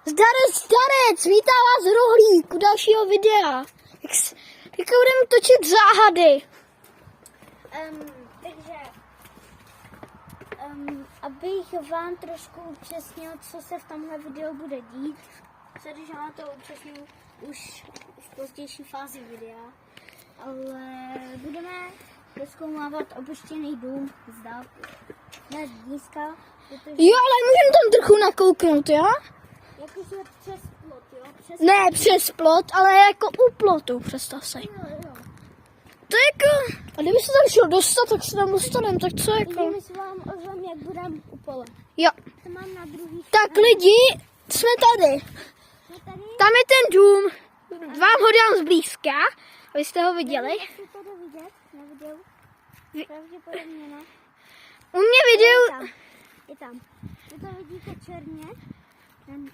Zdarec, vítá vás Rohlík u dalšího videa. Teďka budeme točit záhady. Takže, abych vám trošku upřesnil, co se v tomhle videu bude dít, když já to upřesním už v pozdější fázi videa, ale budeme rozkoumávat opuštěný dům z dálky. Ne blízka, protože... Jo, ale můžeme tam trochu nakouknout, jo? Jakože přes plot, jo? Ne přes plot, ale jako u plotu, představ si. Jo. To je jako... A kdyby se tam šel dostat, tak se tam dostaneme, tak co jako... Takže my se vám ozvem, jak budeme u pole. Jo. To mám na druhý Tak lidi, jsme tady. tady. Tam je ten dům. Vám ho dám zblízka, abyste ho viděli. Jestli to jde vidět na videu? Pravděpodobně ne. U mě video... Je tam. Vy to vidíte černě.